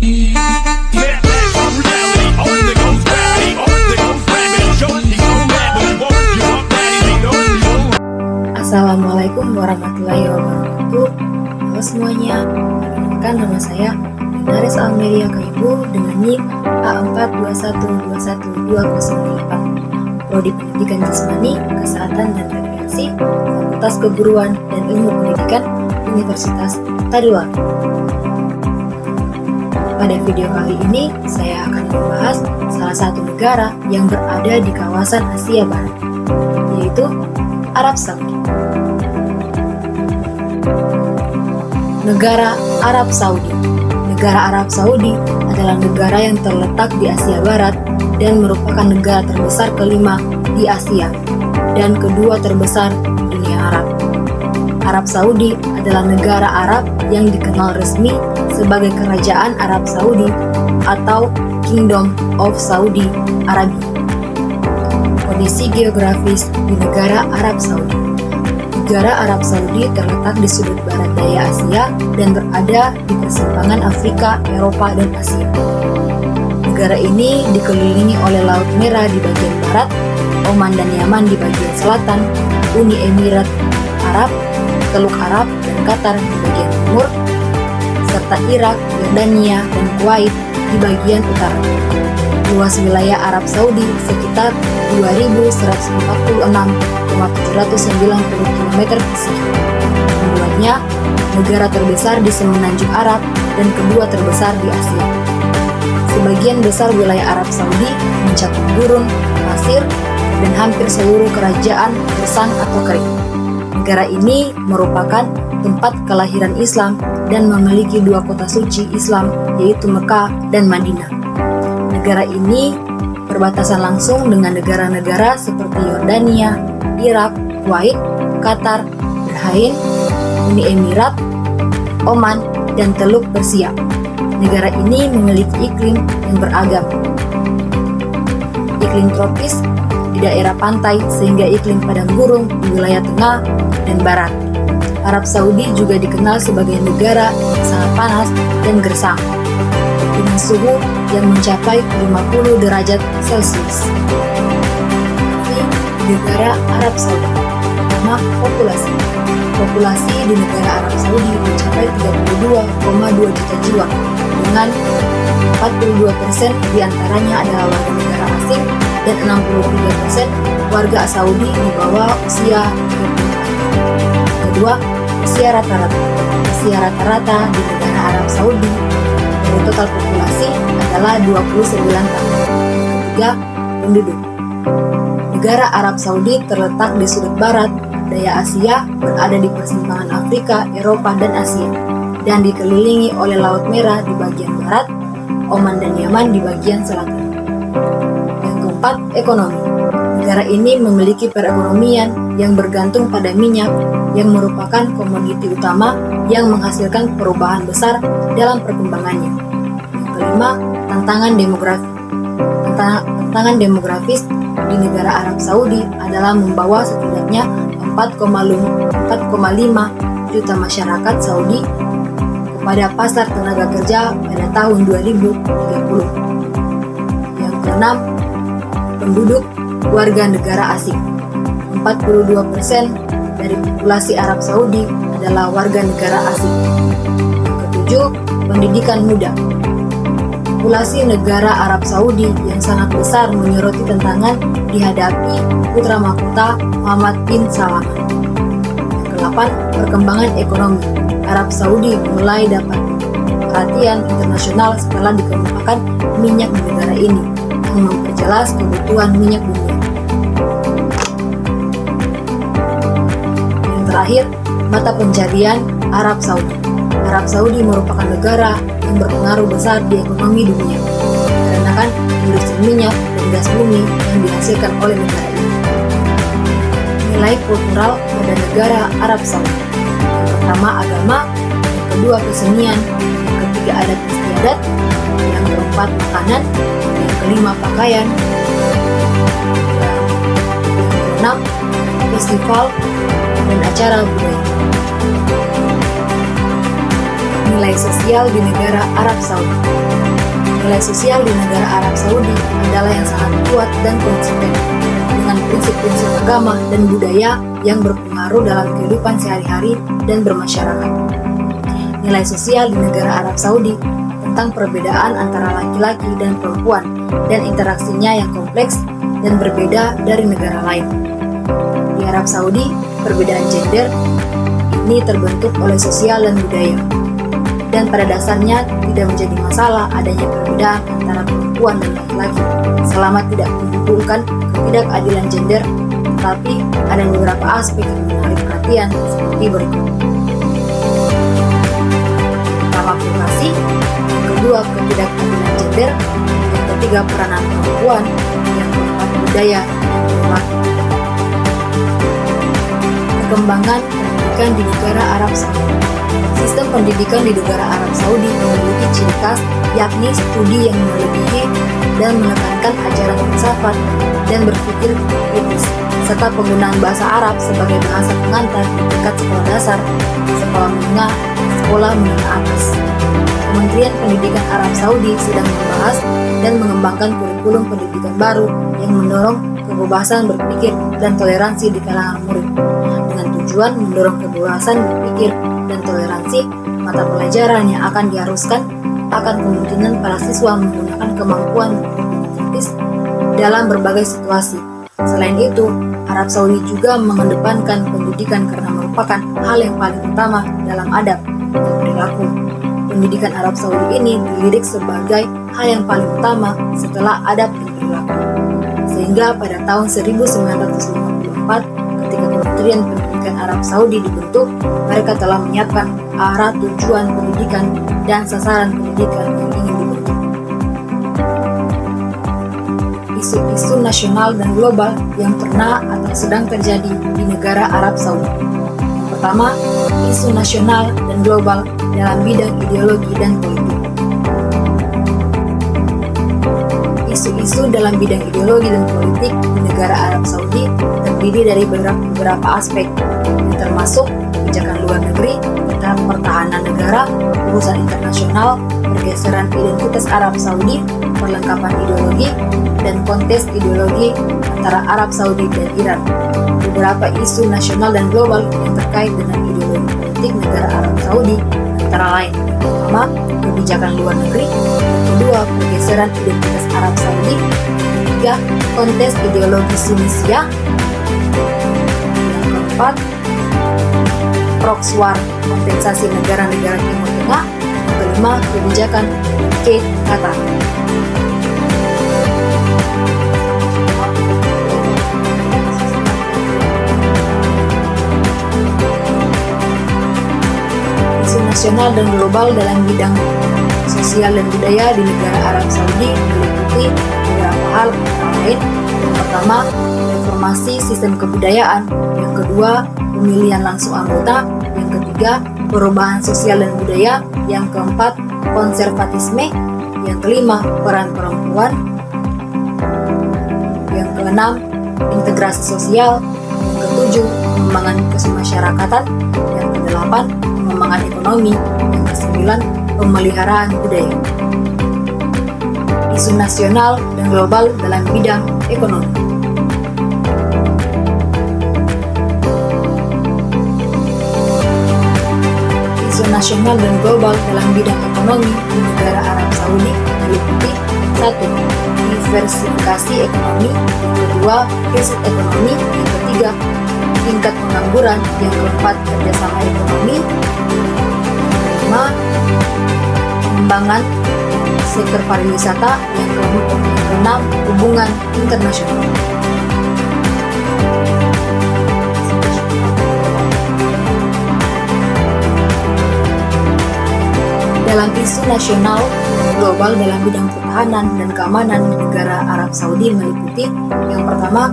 Assalamualaikum warahmatullahi wabarakatuh. Halo semuanya, perkenalkan nama saya Dinaris Almeria Kaibu dengan NIM A42121208, Prodi Pendidikan Jasmani, Kesehatan dan Rekreasi, Fakultas Keguruan dan Ilmu Pendidikan, Universitas Tadua. Pada video kali ini, saya akan membahas salah satu negara yang berada di kawasan Asia Barat, yaitu Arab Saudi. Negara Arab Saudi. Negara Arab Saudi adalah negara yang terletak di Asia Barat dan merupakan negara terbesar kelima di Asia dan kedua terbesar di dunia Arab. Arab Saudi adalah negara Arab yang dikenal resmi sebagai Kerajaan Arab Saudi atau Kingdom of Saudi Arabia. Kondisi geografis di negara Arab Saudi. Negara Arab Saudi terletak di sudut barat daya Asia dan berada di persimpangan Afrika, Eropa, dan Asia. Negara ini dikelilingi oleh Laut Merah di bagian barat, Oman dan Yaman di bagian selatan, Uni Emirat Arab, Teluk Arab, dan Qatar di bagian timur, serta Irak, Yordania, dan Kuwait di bagian utara. Luas wilayah Arab Saudi sekitar 2.146,790 km persegi. Membuatnya negara terbesar di semenanjung Arab dan kedua terbesar di Asia. Sebagian besar wilayah Arab Saudi mencakup gurun, pasir, dan hampir seluruh kerajaan gersang atau kering. Negara ini merupakan tempat kelahiran Islam dan memiliki dua kota suci Islam, yaitu Mekah dan Madinah. Negara ini berbatasan langsung dengan negara-negara seperti Yordania, Irak, Kuwait, Qatar, Bahrain, Uni Emirat, Oman, dan Teluk Persia. Negara ini memiliki iklim yang beragam. Iklim tropis di daerah pantai sehingga iklim padang gurun di wilayah tengah dan barat. Arab Saudi juga dikenal sebagai negara yang sangat panas dan gersang, dengan suhu yang mencapai 50 derajat Celcius. Di negara Arab Saudi. Pertama, populasi. Populasi di negara Arab Saudi mencapai 32,2 juta jiwa, dengan 42% diantaranya adalah warga negara asing dan 63% warga Saudi di bawah usia 30 tahun. Kedua, usia rata-rata. Usia rata-rata di negara Arab Saudi dari total populasi adalah 29 tahun. Ketiga, penduduk. Negara Arab Saudi terletak di sudut barat daya Asia, berada di persimpangan Afrika, Eropa, dan Asia, dan dikelilingi oleh Laut Merah di bagian barat, Oman dan Yaman di bagian selatan. Yang keempat, ekonomi. Negara ini memiliki perekonomian yang bergantung pada minyak, yang merupakan komoditi utama yang menghasilkan perubahan besar dalam perkembangannya. Yang kelima, tantangan demografi. Tantangan demografis di negara Arab Saudi adalah membawa setidaknya 4,5 juta masyarakat Saudi kepada pasar tenaga kerja pada tahun 2030. Yang keenam, penduduk warga negara asing. 42% dari populasi Arab Saudi adalah warga negara asing. Yang ketujuh, pendidikan muda. Populasi negara Arab Saudi yang sangat besar menyoroti tantangan dihadapi putra mahkota Muhammad bin Salman. Yang kedelapan, perkembangan ekonomi. Arab Saudi mulai dapat perhatian internasional setelah dikemukakan minyak di negara ini, yang memperjelas kebutuhan minyak dunia. Yang terakhir, mata pencarian Arab Saudi. Arab Saudi merupakan negara yang berpengaruh besar di ekonomi dunia, karena kan industri minyak dan gas bumi yang dihasilkan oleh negara ini. Nilai kultural pada negara Arab Saudi. Yang pertama, agama. Yang kedua, kesenian. Yang ketiga, adat istiadat. Yang keempat, makanan. Yang kelima, pakaian. Yang keenam, festival dan acara budaya. Nilai sosial di negara Arab Saudi. Nilai sosial di negara Arab Saudi adalah yang sangat kuat dan konsisten, dengan prinsip-prinsip agama dan budaya yang berpengaruh dalam kehidupan sehari-hari dan bermasyarakat. Nilai sosial di negara Arab Saudi tentang perbedaan antara laki-laki dan perempuan dan interaksinya yang kompleks dan berbeda dari negara lain. Di Arab Saudi, perbedaan gender ini terbentuk oleh sosial dan budaya, dan pada dasarnya tidak menjadi masalah adanya perbedaan antara perempuan dan laki-laki selama tidak menimbulkan ketidakadilan gender, tetapi ada beberapa aspek yang menarik perhatian seperti berikut. Pertama, privasi; yang kedua, ketidakadilan gender; yang ketiga, peranan perempuan; yang keempat, budaya dan perilaku. Perkembangan pendidikan di negara Arab Saudi. Sistem pendidikan di negara Arab Saudi memiliki ciri khas, yakni studi yang melebihi dan menekankan ajaran filsafat dan berpikir kritis, serta penggunaan bahasa Arab sebagai bahasa pengantar di tingkat sekolah dasar, sekolah menengah, sekolah menengah atas. Kementerian Pendidikan Arab Saudi sedang membahas dan mengembangkan kurikulum pendidikan baru yang mendorong kebebasan berpikir dan toleransi di kalangan murid, dengan tujuan mendorong kebebasan berpikir dan toleransi. Mata pelajaran yang akan diharuskan akan kemungkinan para siswa menggunakan kemampuan kritis dalam berbagai situasi. Selain itu, Arab Saudi juga mengedepankan pendidikan karena merupakan hal yang paling utama dalam adab dan perilaku. Pendidikan Arab Saudi ini dilirik sebagai hal yang paling utama setelah adab dan perilaku. Sehingga pada tahun 1954, ketika Kementerian Pendidikan Arab Saudi dibentuk, mereka telah menyiapkan arah tujuan pendidikan dan sasaran pendidikan yang ingin dibentuk. Isu-isu nasional dan global yang pernah atau sedang terjadi di negara Arab Saudi. Yang pertama, isu nasional dan global dalam bidang ideologi dan politik. Isu-isu dalam bidang ideologi dan politik di negara Arab Saudi terdiri dari beberapa aspek, yang termasuk kebijakan luar negeri, pertahanan negara, urusan internasional, pergeseran identitas Arab Saudi, perlengkapan ideologi, dan kontes ideologi antara Arab Saudi dan Iran. Beberapa isu nasional dan global yang terkait dengan ideologi politik negara Arab Saudi antara lain: pertama, kebijakan luar negeri; kedua, pergeseran identitas Arab Saudi; ketiga, kontes ideologi Sunisia; yang keempat, proxy war, kompensasi negara-negara Timur Tengah; yang kelima, kebijakan Kate Qatar. Isu nasional dan global dalam bidang sosial dan budaya di negara Arab Saudi meliputi beberapa hal, antara lain: yang pertama, reformasi sistem kebudayaan; yang kedua, pemilihan langsung anggota; yang ketiga, perubahan sosial dan budaya; yang keempat, konservatisme; yang kelima, peran perempuan; yang keenam, integrasi sosial; yang ketujuh, pengembangan kemasyarakatan; yang kedelapan, pengembangan ekonomi; yang kesembilan, pemeliharaan budaya. Isu nasional dan global dalam bidang ekonomi. Isu nasional dan global dalam bidang ekonomi di negara Arab Saudi meliputi: 1. Diversifikasi ekonomi; yang kedua, krisis ekonomi; yang ketiga, tingkat pengangguran; yang keempat, kerjasama ekonomi; yang kelima, pengembangan sektor pariwisata; yang keenam, hubungan internasional. Dalam isu nasional global dalam bidang pertahanan dan keamanan di negara Arab Saudi meliputi: yang pertama,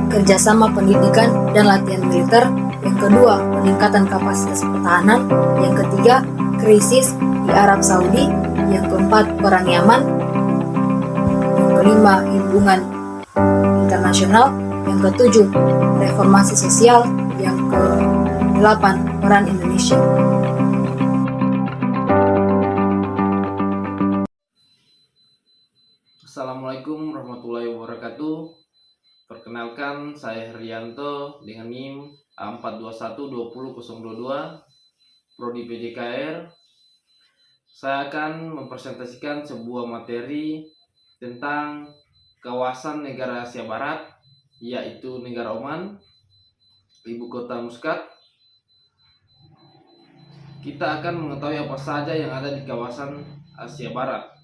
kerjasama pendidikan dan latihan militer; yang kedua, peningkatan kapasitas pertahanan; yang ketiga, krisis di Arab Saudi; yang keempat, perang Yaman; yang kelima, hubungan internasional; yang ketujuh, reformasi sosial; yang ke-8, peran Indonesia. Assalamualaikum warahmatullahi wabarakatuh. Perkenalkan, saya Herianto dengan NIM A42120022 Prodi PJKR. Saya akan mempresentasikan sebuah materi tentang kawasan negara Asia Barat, yaitu negara Oman, ibu kota Muscat. Kita akan mengetahui apa saja yang ada di kawasan Asia Barat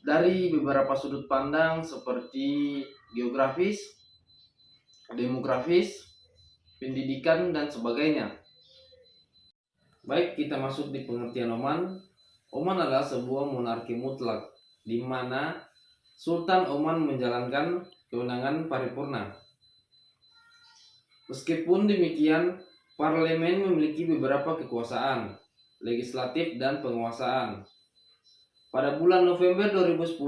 dari beberapa sudut pandang seperti geografis, demografis, pendidikan, dan sebagainya. Baik, kita masuk di pengertian Oman. Oman adalah sebuah monarki mutlak, di mana Sultan Oman menjalankan kewenangan paripurna. Meskipun demikian, parlemen memiliki beberapa kekuasaan, legislatif dan penguasaan. Pada bulan November 2010,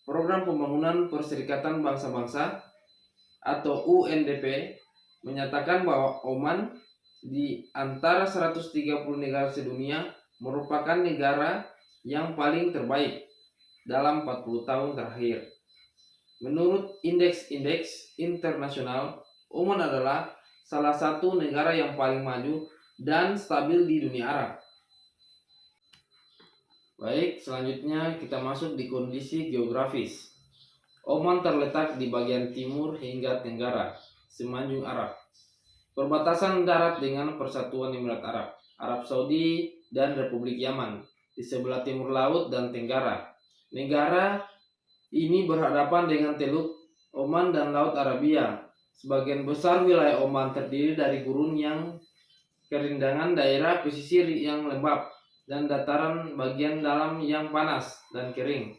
Program Pembangunan Perserikatan Bangsa-Bangsa atau UNDP menyatakan bahwa Oman di antara 130 negara sedunia merupakan negara yang paling terbaik dalam 40 tahun terakhir. Menurut indeks-indeks internasional, Oman adalah salah satu negara yang paling maju dan stabil di dunia Arab. Baik, selanjutnya kita masuk di kondisi geografis. Oman terletak di bagian timur hingga tenggara Semenanjung Arab. Perbatasan darat dengan Persatuan Emirat Arab, Arab Saudi, dan Republik Yaman di sebelah timur laut dan tenggara. Negara ini berhadapan dengan Teluk Oman dan Laut Arabia. Sebagian besar wilayah Oman terdiri dari gurun yang kerindangan, daerah pesisir yang lembab, dan dataran bagian dalam yang panas dan kering.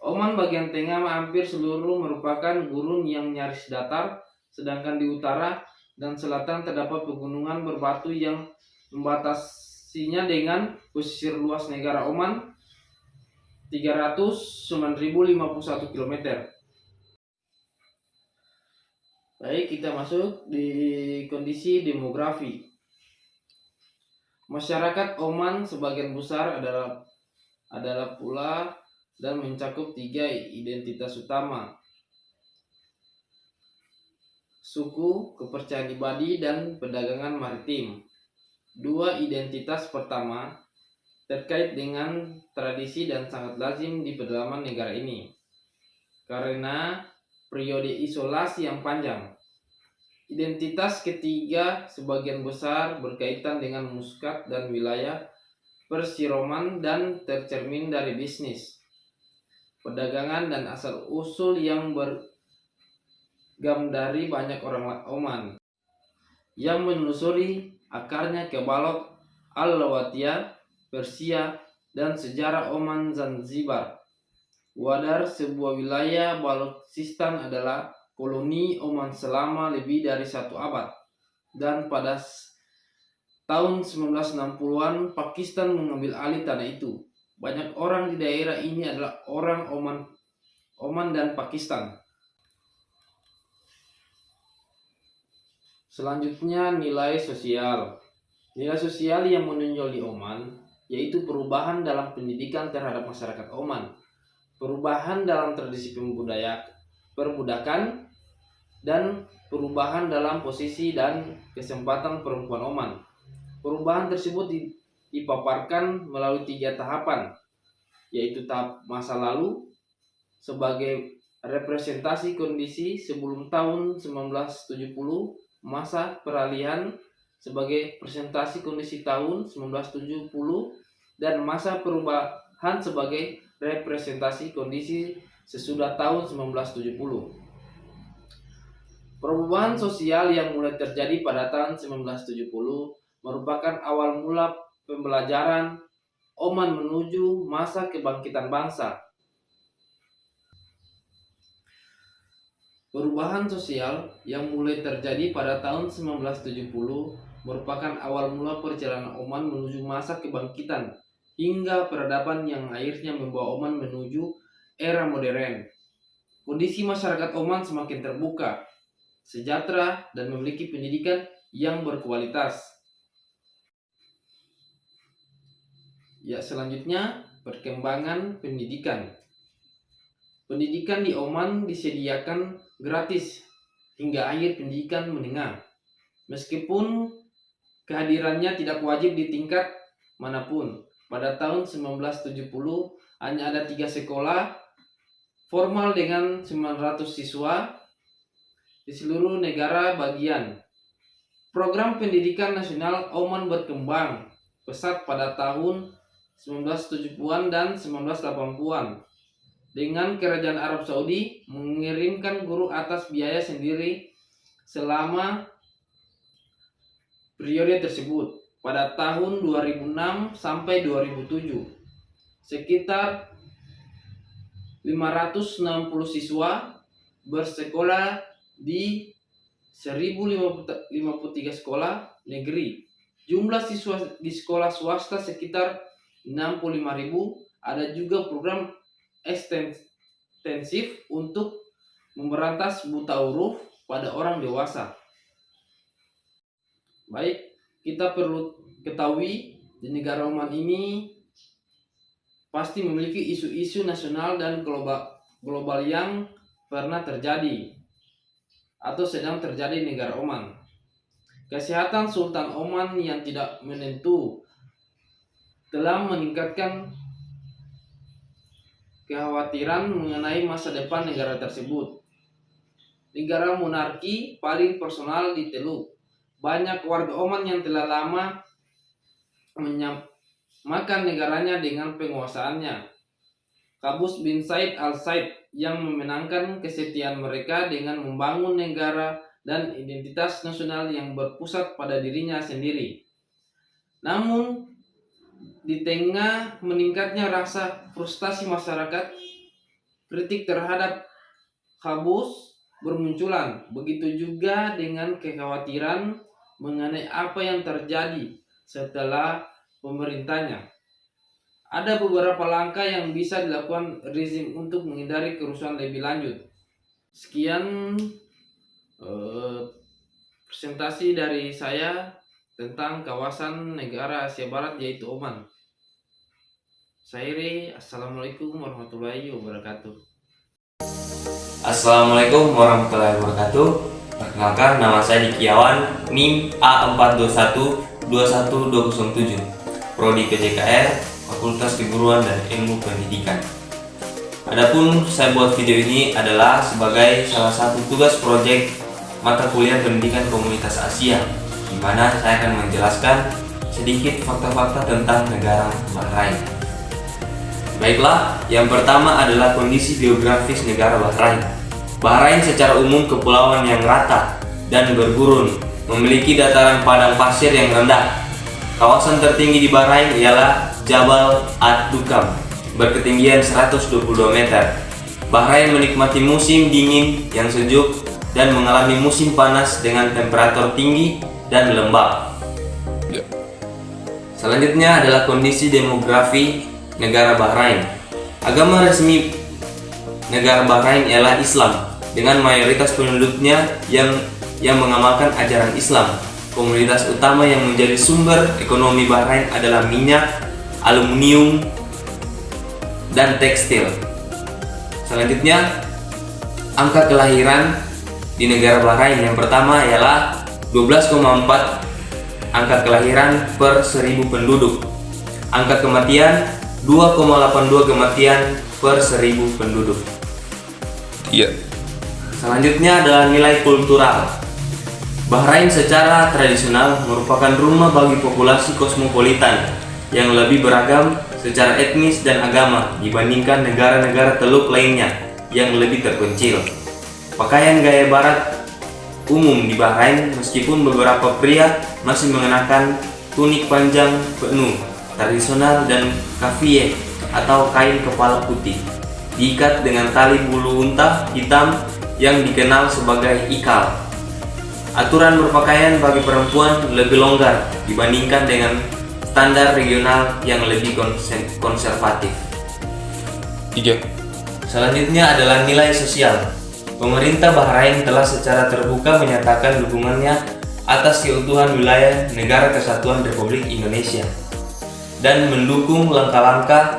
Oman bagian tengah hampir seluruh merupakan gurun yang nyaris datar, sedangkan di utara dan selatan terdapat pegunungan berbatu yang membatasinya dengan pesisir luas negara Oman 309.051 km. Baik, kita masuk di kondisi demografi. Masyarakat Oman sebagian besar adalah pula dan mencakup 3 identitas utama: suku, kepercayaan ibadi, dan perdagangan maritim. 2 identitas pertama terkait dengan tradisi dan sangat lazim di pedalaman negara ini karena periode isolasi yang panjang. Identitas ketiga sebagian besar berkaitan dengan Muscat dan wilayah persiroman dan tercermin dari bisnis, perdagangan, dan asal-usul yang beragam dari banyak orang Oman yang menelusuri akarnya ke Balok, Al-Lawatiyah, Persia, dan sejarah Oman Zanzibar. Wadar, sebuah wilayah Balochistan, adalah koloni Oman selama lebih dari 1 abad, dan pada tahun 1960-an Pakistan mengambil alih tanah itu. Banyak orang di daerah ini adalah orang Oman dan Pakistan. Selanjutnya, nilai sosial. Nilai sosial yang menonjol di Oman yaitu perubahan dalam pendidikan terhadap masyarakat Oman, perubahan dalam tradisi perbudakan, dan perubahan dalam posisi dan kesempatan perempuan Oman. Perubahan tersebut dipaparkan melalui 3 tahapan, yaitu tahap masa lalu sebagai representasi kondisi sebelum tahun 1970, masa peralihan sebagai presentasi kondisi tahun 1970, dan masa perubahan sebagai representasi kondisi sesudah tahun 1970. Perubahan sosial yang mulai terjadi pada tahun 1970 merupakan awal mula pembelajaran Oman menuju masa kebangkitan bangsa. Perubahan sosial yang mulai terjadi pada tahun 1970 merupakan awal mula perjalanan Oman menuju masa kebangkitan hingga peradaban yang akhirnya membawa Oman menuju era modern. Kondisi masyarakat Oman semakin terbuka, sejahtera, dan memiliki pendidikan yang berkualitas. Ya, selanjutnya perkembangan pendidikan. Pendidikan di Oman disediakan gratis hingga akhir pendidikan menengah, meskipun kehadirannya tidak wajib di tingkat manapun. Pada tahun 1970 hanya ada 3 sekolah formal dengan 900 siswa di seluruh negara bagian. Program pendidikan nasional Oman berkembang pesat pada tahun 1970-an dan 1980-an. Dengan kerajaan Arab Saudi mengirimkan guru atas biaya sendiri selama periode tersebut. Pada tahun 2006 sampai 2007, sekitar 560 siswa bersekolah di 1053 sekolah negeri. Jumlah siswa di sekolah swasta sekitar 65.000. Ada juga program ekstensif untuk memberantas buta huruf pada orang dewasa. Baik, kita perlu ketahui di negara Oman ini pasti memiliki isu-isu nasional dan global yang pernah terjadi atau sedang terjadi di negara Oman. Kesehatan Sultan Oman yang tidak menentu telah meningkatkan kekhawatiran mengenai masa depan negara tersebut. Negara monarki paling personal di Teluk. Banyak warga Oman yang telah lama menyamakan negaranya dengan penguasaannya. Qaboos bin Said al-Said yang memenangkan kesetiaan mereka dengan membangun negara dan identitas nasional yang berpusat pada dirinya sendiri. Namun, di tengah meningkatnya rasa frustasi masyarakat, kritik terhadap Qaboos bermunculan. Begitu juga dengan kekhawatiran mengenai apa yang terjadi setelah pemerintahnya. Ada beberapa langkah yang bisa dilakukan rezim untuk menghindari kerusuhan lebih lanjut. Sekian presentasi dari saya tentang kawasan negara Asia Barat yaitu Oman. Assalamualaikum warahmatullahi wabarakatuh. Assalamualaikum warahmatullahi wabarakatuh. Perkenalkan, nama saya Dikiawan, NIM A41212007, Prodi PJKR, Fakultas Keguruan dan Ilmu Pendidikan. Adapun saya buat video ini adalah sebagai salah satu tugas proyek mata kuliah Pendidikan Komunitas Asia, di mana saya akan menjelaskan sedikit fakta-fakta tentang negara Bahrain. Baiklah, yang pertama adalah kondisi geografis negara Bahrain. Bahrain secara umum kepulauan yang rata dan bergurun, memiliki dataran padang pasir yang rendah. Kawasan tertinggi di Bahrain ialah Jabal ad-Dukam, berketinggian 122 meter. Bahrain menikmati musim dingin yang sejuk dan mengalami musim panas dengan temperatur tinggi dan lembab. Selanjutnya adalah kondisi demografi negara Bahrain. Agama resmi negara Bahrain ialah Islam, dengan mayoritas penduduknya yang mengamalkan ajaran Islam. Komoditas utama yang menjadi sumber ekonomi Bahrain adalah minyak, aluminium, dan tekstil. Selanjutnya, angka kelahiran di negara Bahrain yang pertama ialah 12,4 angka kelahiran per 1000 penduduk. Angka kematian 2,82 kematian per 1000 penduduk. Selanjutnya adalah nilai kultural. Bahrain secara tradisional merupakan rumah bagi populasi kosmopolitan yang lebih beragam secara etnis dan agama dibandingkan negara-negara Teluk lainnya yang lebih terpencil. Pakaian gaya barat umum di Bahrain, meskipun beberapa pria masih mengenakan tunik panjang penuh tradisional dan kafiyeh atau kain kepala putih diikat dengan tali bulu unta hitam yang dikenal sebagai ikal. Aturan berpakaian bagi perempuan lebih longgar dibandingkan dengan standar regional yang lebih konservatif. Selanjutnya adalah nilai sosial. Pemerintah Bahrain telah secara terbuka menyatakan dukungannya atas keutuhan wilayah Negara Kesatuan Republik Indonesia. dan mendukung langkah-langkah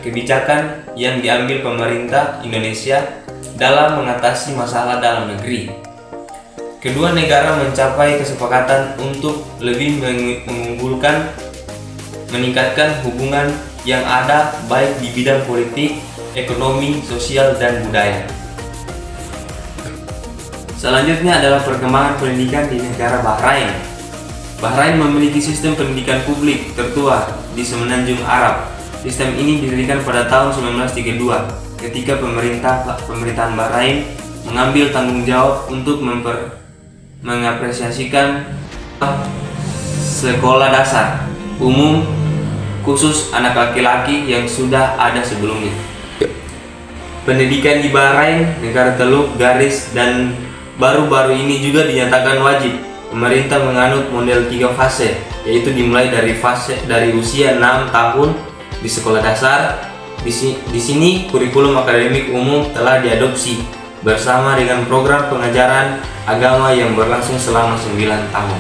kebijakan yang diambil pemerintah Indonesia dalam mengatasi masalah dalam negeri. Kedua negara mencapai kesepakatan untuk lebih meningkatkan hubungan yang ada baik di bidang politik, ekonomi, sosial, dan budaya. Selanjutnya adalah perkembangan pendidikan di negara Bahrain. Bahrain memiliki sistem pendidikan publik tertua di Semenanjung Arab. Sistem ini didirikan pada tahun 1932 ketika pemerintahan Bahrain mengambil tanggung jawab untuk mengapresiasikan sekolah dasar umum khusus anak laki-laki yang sudah ada sebelumnya. Pendidikan di Bahrain, negara Teluk Garis, dan baru-baru ini juga dinyatakan wajib. Pemerintah menganut model 3 fase, yaitu dimulai dari usia 6 tahun di sekolah dasar. Di sini kurikulum akademik umum telah diadopsi bersama dengan program pengajaran agama yang berlangsung selama 9 tahun.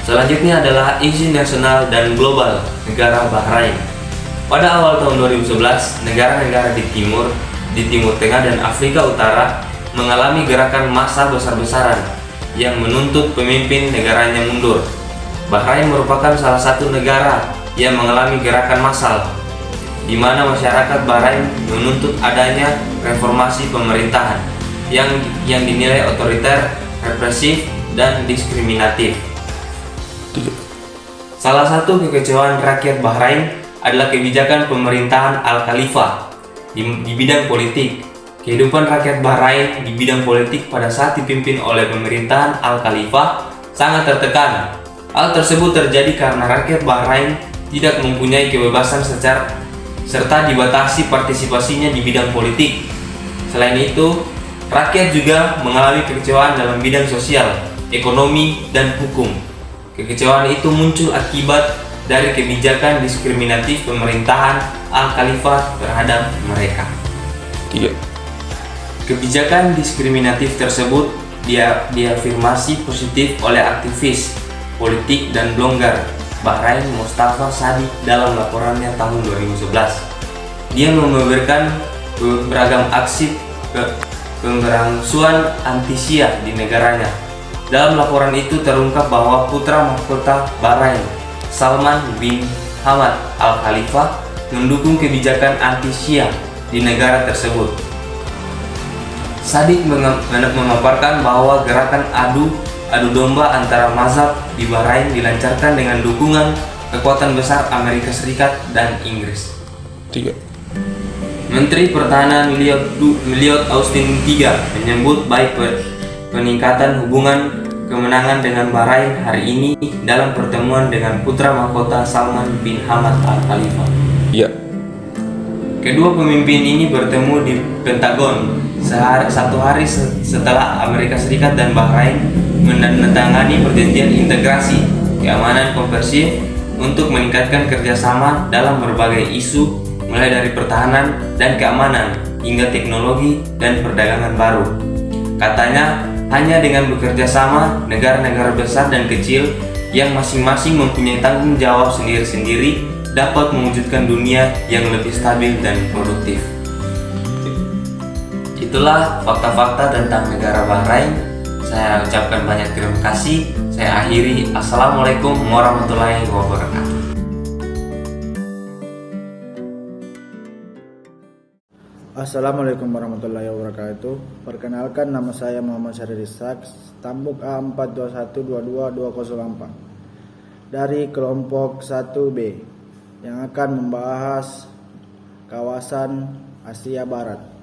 Selanjutnya adalah isu nasional dan global negara Bahrain. Pada awal tahun 2011, negara-negara di Timur Tengah dan Afrika Utara mengalami gerakan massa besar-besaran yang menuntut pemimpin negaranya mundur. Bahrain merupakan salah satu negara yang mengalami gerakan massal, di mana masyarakat Bahrain menuntut adanya reformasi pemerintahan yang dinilai otoriter, represif, dan diskriminatif. Salah satu kekecewaan rakyat Bahrain adalah kebijakan pemerintahan Al-Khalifah di bidang politik. Kehidupan rakyat Bahrain di bidang politik pada saat dipimpin oleh pemerintahan Al-Khalifah sangat tertekan. Hal tersebut terjadi karena rakyat Bahrain tidak mempunyai kebebasan serta dibatasi partisipasinya di bidang politik. Selain itu, rakyat juga mengalami kekecewaan dalam bidang sosial, ekonomi, dan hukum. Kekecewaan itu muncul akibat dari kebijakan diskriminatif pemerintahan Al-Khalifah terhadap mereka. Kebijakan diskriminatif tersebut diafirmasi positif oleh aktivis politik dan blogger Bahrain Mustafa Sadiq dalam laporannya tahun 2011. Dia membeberkan beragam aksi pemberangsuan anti-Syiah di negaranya. Dalam laporan itu terungkap bahwa putra mahkota Bahrain, Salman bin Hamad Al-Khalifah, mendukung kebijakan anti-Syiah di negara tersebut. Sadiq memaparkan bahwa gerakan adu domba antara mazhab di Bahrain dilancarkan dengan dukungan kekuatan besar Amerika Serikat dan Inggris. Menteri Pertahanan Lloyd Austin III menyebut baik peningkatan hubungan kemenangan dengan Bahrain hari ini dalam pertemuan dengan putra mahkota Salman bin Hamad Al-Khalifah. Kedua pemimpin ini bertemu di Pentagon satu hari setelah Amerika Serikat dan Bahrain menandatangani perjanjian integrasi keamanan komprehensif untuk meningkatkan kerjasama dalam berbagai isu, mulai dari pertahanan dan keamanan hingga teknologi dan perdagangan baru. Katanya, hanya dengan bekerja sama, negara-negara besar dan kecil yang masing-masing mempunyai tanggung jawab sendiri-sendiri dapat mewujudkan dunia yang lebih stabil dan produktif. Itulah fakta-fakta tentang negara Bahrain. Saya ucapkan banyak terima kasih. Saya akhiri. Assalamualaikum warahmatullahi wabarakatuh. Assalamualaikum warahmatullahi wabarakatuh. Perkenalkan, nama saya Muhammad Syahrir Ishaq, Tambuk A42122204 dari kelompok 1B yang akan membahas kawasan Asia Barat.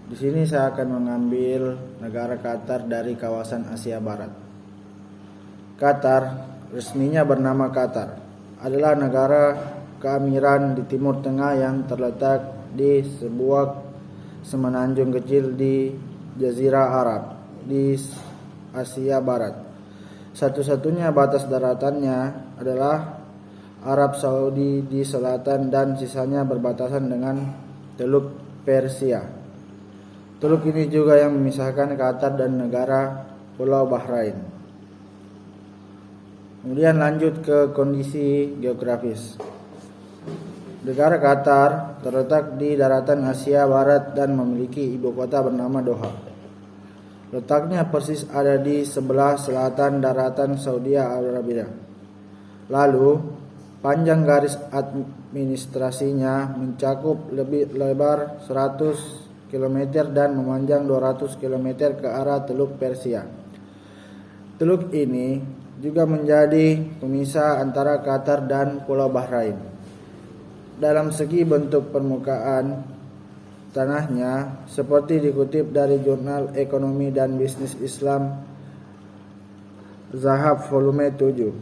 Di sini saya akan mengambil negara Qatar dari kawasan Asia Barat. Qatar, resminya bernama Qatar, adalah negara keamiran di Timur Tengah yang terletak di sebuah semenanjung kecil di Jazirah Arab di Asia Barat. Satu-satunya batas daratannya adalah Arab Saudi di selatan dan sisanya berbatasan dengan Teluk Persia. Teluk ini juga yang memisahkan Qatar dan negara Pulau Bahrain. Kemudian lanjut ke kondisi geografis. Negara Qatar terletak di daratan Asia Barat dan memiliki ibu kota bernama Doha. Letaknya persis ada di sebelah selatan daratan Saudi Arabia. Lalu, panjang garis administrasinya mencakup lebih lebar 100 km dan memanjang 200 km ke arah Teluk Persia. Teluk ini juga menjadi pemisah antara Qatar dan Pulau Bahrain. Dalam segi bentuk permukaan tanahnya, seperti dikutip dari Jurnal Ekonomi dan Bisnis Islam Zahab volume 7,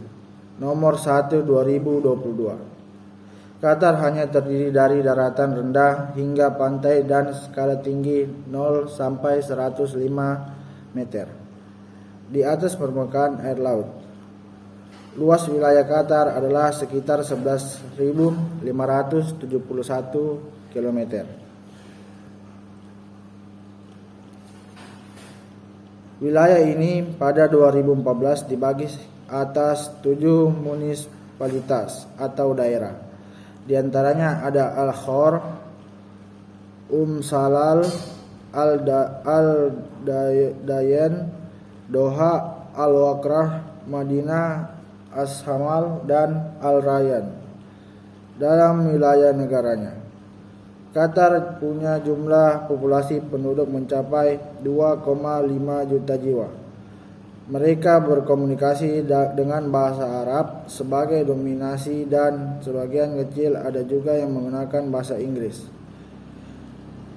nomor 1 2022. Qatar hanya terdiri dari daratan rendah hingga pantai dan skala tinggi 0 sampai 105 meter di atas permukaan air laut. Luas wilayah Qatar adalah sekitar 11.571 km. Wilayah ini pada 2014 dibagi atas 7 munisipalitas atau daerah. Di antaranya ada Al-Khor, Salal, Al-Dayan, Doha, Al-Wakrah, Madinah, As-Hamal, dan Al-Rayyan dalam wilayah negaranya. Qatar punya jumlah populasi penduduk mencapai 2,5 juta jiwa. Mereka berkomunikasi dengan bahasa Arab sebagai dominasi dan sebagian kecil ada juga yang menggunakan bahasa Inggris.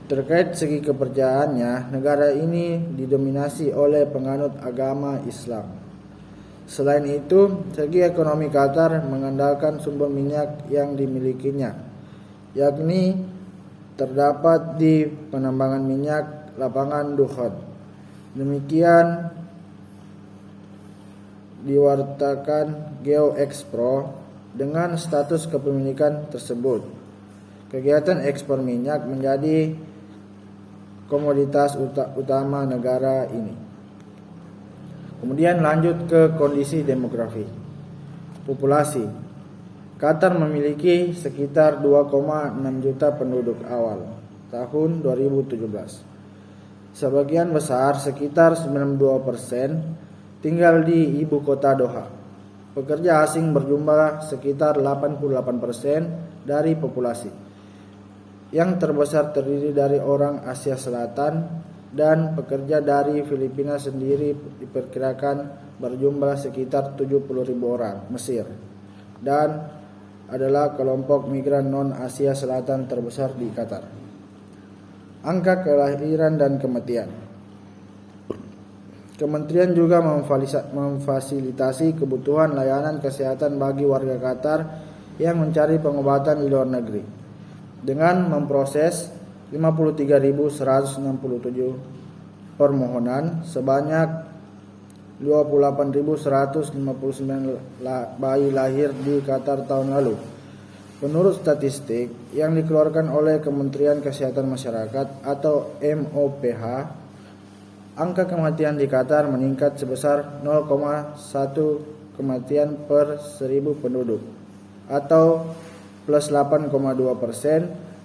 Terkait segi kepercayaannya, negara ini didominasi oleh penganut agama Islam. Selain itu, segi ekonomi Qatar mengandalkan sumber minyak yang dimilikinya, yakni terdapat di penambangan minyak lapangan Dukhan. Demikian diwartakan GeoExpro dengan status kepemilikan tersebut. Kegiatan ekspor minyak menjadi komoditas utama negara ini. Kemudian lanjut ke kondisi demografi. Populasi. Qatar memiliki sekitar 2,6 juta penduduk awal tahun 2017. Sebagian besar sekitar 92% tinggal di ibu kota Doha. Pekerja asing berjumlah sekitar 88% dari populasi. Yang terbesar terdiri dari orang Asia Selatan, dan pekerja dari Filipina sendiri diperkirakan berjumlah sekitar 70.000 orang, Mesir, dan adalah kelompok migran non-Asia Selatan terbesar di Qatar. Angka kelahiran dan kematian. Kementerian juga memfasilitasi kebutuhan layanan kesehatan bagi warga Qatar yang mencari pengobatan di luar negeri dengan memproses 53.167 permohonan. Sebanyak 28.159 bayi lahir di Qatar tahun lalu. Menurut statistik yang dikeluarkan oleh Kementerian Kesehatan Masyarakat atau MOPH, angka kematian di Qatar meningkat sebesar 0,1 kematian per 1.000 penduduk atau plus 8,2%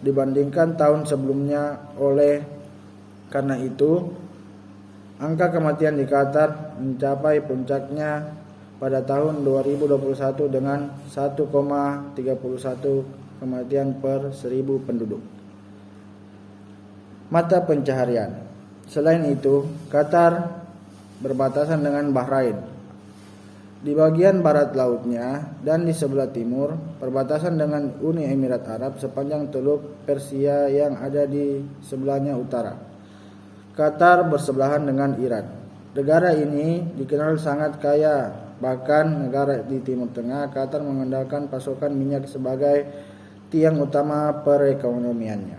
dibandingkan tahun sebelumnya. Oleh karena itu, angka kematian di Qatar mencapai puncaknya pada tahun 2021 dengan 1,31 kematian per 1.000 penduduk. Mata pencaharian. Selain itu, Qatar berbatasan dengan Bahrain di bagian barat lautnya dan di sebelah timur perbatasan dengan Uni Emirat Arab sepanjang Teluk Persia yang ada di sebelahnya utara. Qatar bersebelahan dengan Iran. Negara ini dikenal sangat kaya, bahkan negara di Timur Tengah. Qatar mengandalkan pasokan minyak sebagai tiang utama perekonomiannya.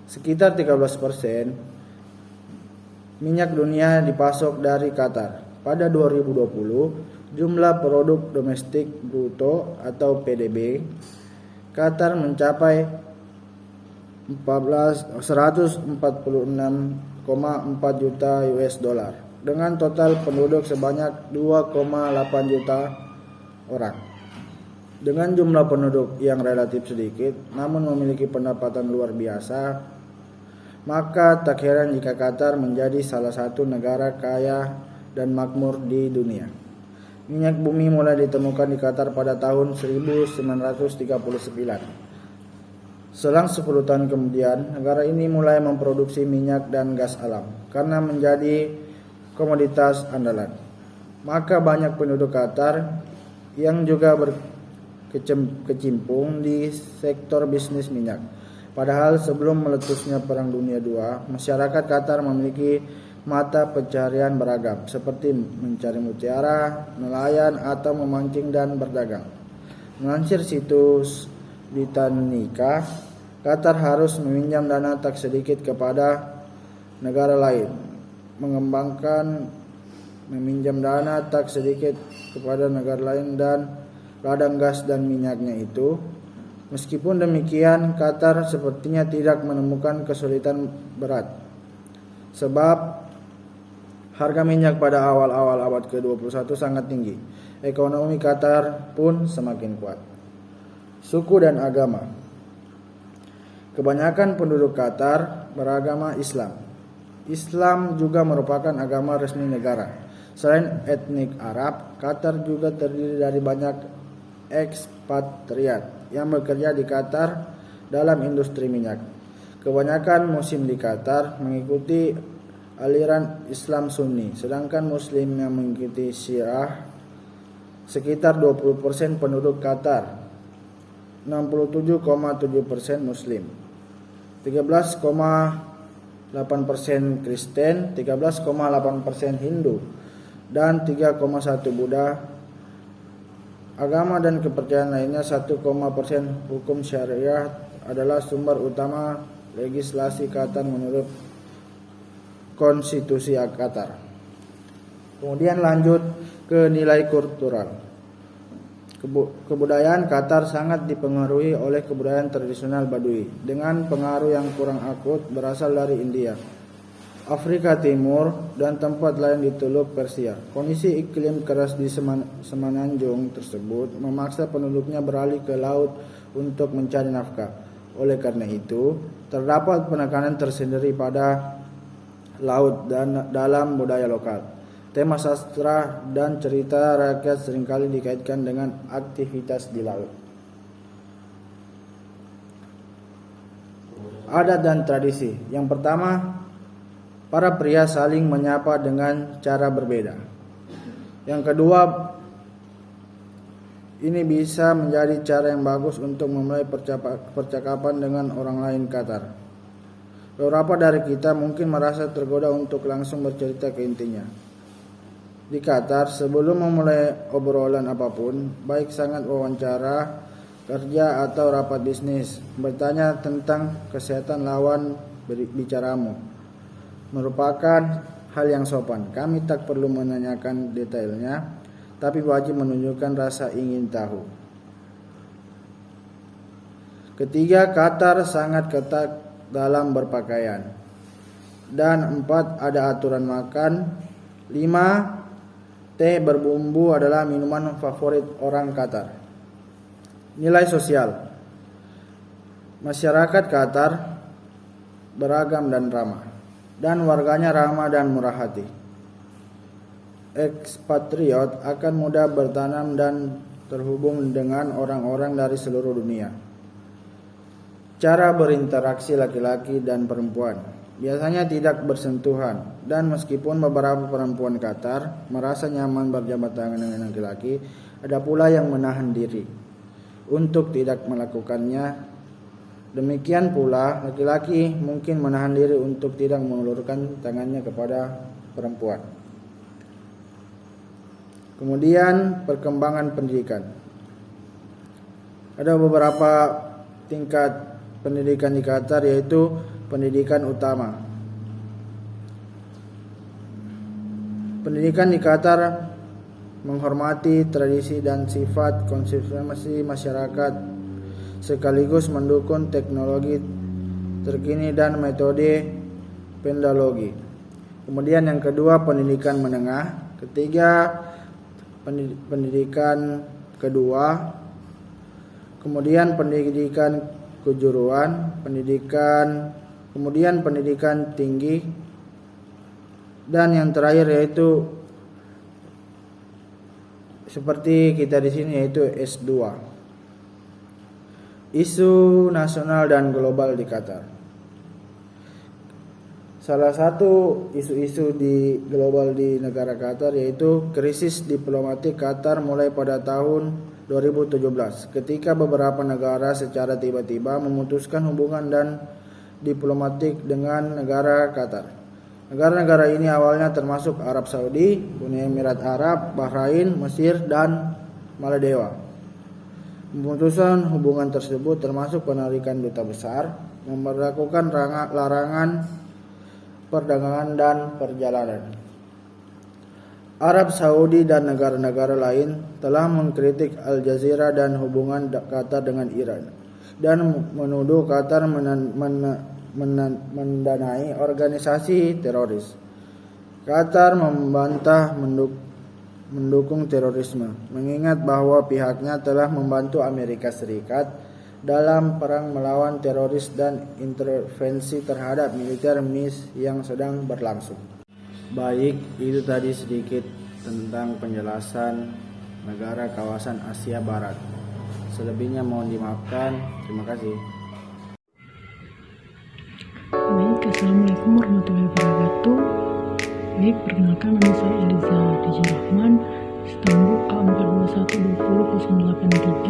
Sekitar 13% minyak dunia dipasok dari Qatar. Pada 2020, jumlah produk domestik bruto atau PDB Qatar mencapai 146,4 juta US dollar dengan total penduduk sebanyak 2,8 juta orang. Dengan jumlah penduduk yang relatif sedikit namun memiliki pendapatan luar biasa, maka tak heran jika Qatar menjadi salah satu negara kaya dan makmur di dunia. Minyak bumi mulai ditemukan di Qatar pada tahun 1939. Selang 10 tahun kemudian, negara ini mulai memproduksi minyak dan gas alam karena menjadi komoditas andalan. Maka banyak penduduk Qatar yang juga berkecimpung di sektor bisnis minyak. Padahal sebelum meletusnya Perang Dunia II, masyarakat Qatar memiliki mata pencarian beragam seperti mencari mutiara, nelayan, atau memancing dan berdagang. Melansir situs Britannica, Qatar harus meminjam dana tak sedikit kepada negara lain, meminjam dana tak sedikit kepada negara lain dan ladang gas dan minyaknya itu. Meskipun demikian, Qatar sepertinya tidak menemukan kesulitan berat, sebab harga minyak pada awal-awal abad ke-21 sangat tinggi. Ekonomi Qatar pun semakin kuat. Suku dan agama. Kebanyakan penduduk Qatar beragama Islam. Islam juga merupakan agama resmi negara. Selain etnik Arab, Qatar juga terdiri dari banyak ekspatriat yang bekerja di Qatar dalam industri minyak. Kebanyakan Muslim di Qatar mengikuti aliran Islam Sunni, sedangkan Muslim yang mengikuti Syiah sekitar 20% penduduk Qatar, 67,7% Muslim, 13,8% Kristen, 13,8% Hindu, dan 3,1% Buddha. Agama dan kepercayaan lainnya 1,% hukum syariah adalah sumber utama legislasi Qatar menurut konstitusi Qatar. Kemudian lanjut ke nilai kultural. Kebudayaan Qatar sangat dipengaruhi oleh kebudayaan tradisional Badui dengan pengaruh yang kurang akut berasal dari India, Afrika Timur, dan tempat lain di Teluk Persia. Kondisi iklim keras di semenanjung tersebut memaksa penduduknya beralih ke laut untuk mencari nafkah. Oleh karena itu, terdapat penekanan tersendiri pada laut dan dalam budaya lokal. Tema sastra dan cerita rakyat seringkali dikaitkan dengan aktivitas di laut. Adat dan tradisi. Yang pertama, para pria saling menyapa dengan cara berbeda. Yang kedua, ini bisa menjadi cara yang bagus untuk memulai percakapan dengan orang lain Qatar. Beberapa dari kita mungkin merasa tergoda untuk langsung bercerita ke intinya. Di Qatar, sebelum memulai obrolan apapun, baik sangat wawancara kerja atau rapat bisnis, bertanya tentang kesehatan lawan bicaramu merupakan hal yang sopan. Kami tak perlu menanyakan detailnya, tapi wajib menunjukkan rasa ingin tahu. Ketiga, Qatar sangat ketat dalam berpakaian. Dan 4, ada aturan makan. 5, teh berbumbu adalah minuman favorit orang Qatar. Nilai sosial. Masyarakat Qatar beragam dan ramah, dan warganya ramah dan murah hati. Ekspatriot akan mudah bertanam dan terhubung dengan orang-orang dari seluruh dunia. Cara berinteraksi laki-laki dan perempuan biasanya tidak bersentuhan, dan meskipun beberapa perempuan Qatar merasa nyaman berjabat tangan dengan laki-laki, ada pula yang menahan diri untuk tidak melakukannya. Demikian pula laki-laki mungkin menahan diri untuk tidak mengulurkan tangannya kepada perempuan. Kemudian perkembangan pendidikan. Ada beberapa tingkat pendidikan di Qatar, yaitu pendidikan utama. Pendidikan di Qatar menghormati tradisi dan sifat konservasi masyarakat, sekaligus mendukung teknologi terkini dan metode pendologi. Kemudian yang kedua, pendidikan menengah. Ketiga, pendidikan kedua, kemudian pendidikan kejuruan, kemudian pendidikan tinggi, dan yang terakhir yaitu seperti kita di sini yaitu S2. Isu nasional dan global di Qatar. Salah satu isu-isu di global di negara Qatar yaitu krisis diplomatik Qatar mulai pada tahun 2017 ketika beberapa negara secara tiba-tiba memutuskan hubungan dan diplomatik dengan negara Qatar. Negara-negara ini awalnya termasuk Arab Saudi, Uni Emirat Arab, Bahrain, Mesir, dan Maldives. Pemutusan hubungan tersebut termasuk penarikan duta besar, memberlakukan larangan perdagangan dan perjalanan. Arab Saudi dan negara-negara lain telah mengkritik Al Jazeera dan hubungan Qatar dengan Iran dan menuduh Qatar mendanai organisasi teroris. Qatar membantah mendukung terorisme, mengingat bahwa pihaknya telah membantu Amerika Serikat dalam perang melawan teroris dan intervensi terhadap militer MIS yang sedang berlangsung. Baik, itu tadi sedikit tentang penjelasan negara kawasan Asia Barat. Selebihnya mohon dimaafkan. Terima kasih. Baik, assalamualaikum warahmatullahi wabarakatuh. Baik, perkenalkan nama saya Eliza DJ Rahman, Istanbul A4212083.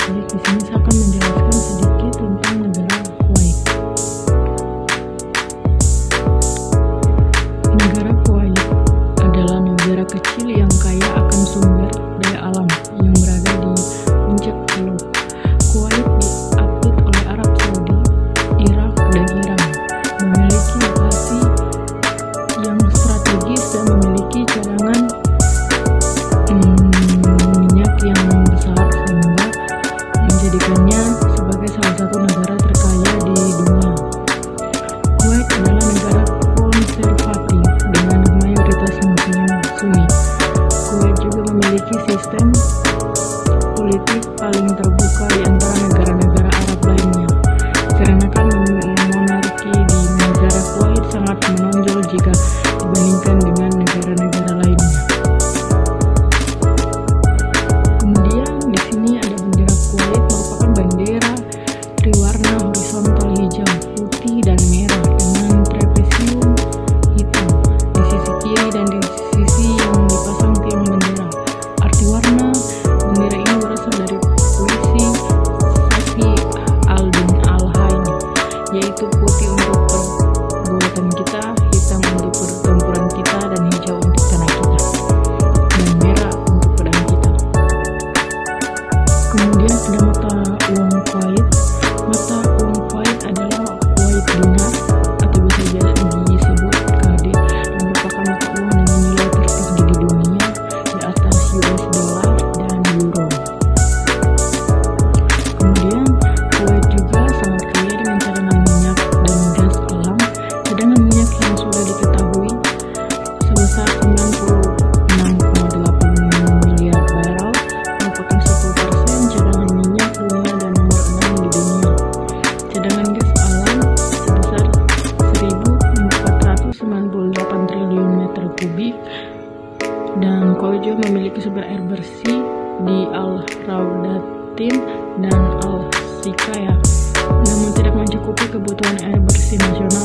Baik, di sini saya akan menjelaskan sedikit tentang negara Kuwait. Negara Kuwait adalah negara kecil yang kaya akan sumber daya alam yang berada di puncak Teluk. Kuwait diapit oleh Arab Saudi, Irak, dan Iran. Memiliki lokasi yang strategis dan memiliki cadangan minyak yang besar sehingga menjadikannya sebagai salah satu negara terkaya di dunia. Kuwait adalah negara konservatif dengan mayoritas Muslim Sunni. Kuwait juga memiliki sistem politik paling terbuka di antara negara-negara Arab lainnya. Dikarenakan monarki di negara Kuwait sangat menonjol jika dibandingkan dengan negara-negara lainnya. Kemudian di sini ada bendera Kuwait, merupakan bendera triwarna horizontal hijau, putih, dan merah dengan trapesium hitam di sisi kiri dan di sisi yang dipasang tiang bendera. Arti warna bendera ini berasal dari puisi Safi al-Din al-Haini, yaitu putih untuk perbuatan kita, hitam untuk pertempuran kita, dan hijau untuk tanah kita, dan merah untuk pedang kita. Kemudian ada mata uang Kuwait. Mata uang Kuwait adalah Kuwait dinar atau bisa disebut KD, yang merupakan mata uang dengan nilai tertinggi di dunia di atas US dollar dan euro. Kemudian Kuwait juga sangat kaya dengan cadangan minyak dan gas alam. Cadangan minyak yang sudah diketahui sebesar 96,8 miliar barel merupakan 10% cadangan minyak dunia dan nomor 6 di dunia. Cadangan gas alam sebesar 1.498 triliun meter kubik, dan Kuwait juga memiliki sumber air bersih di Al-Raudatin dan Al-Sikaya, namun tidak mencukupi kebutuhan air bersih nasional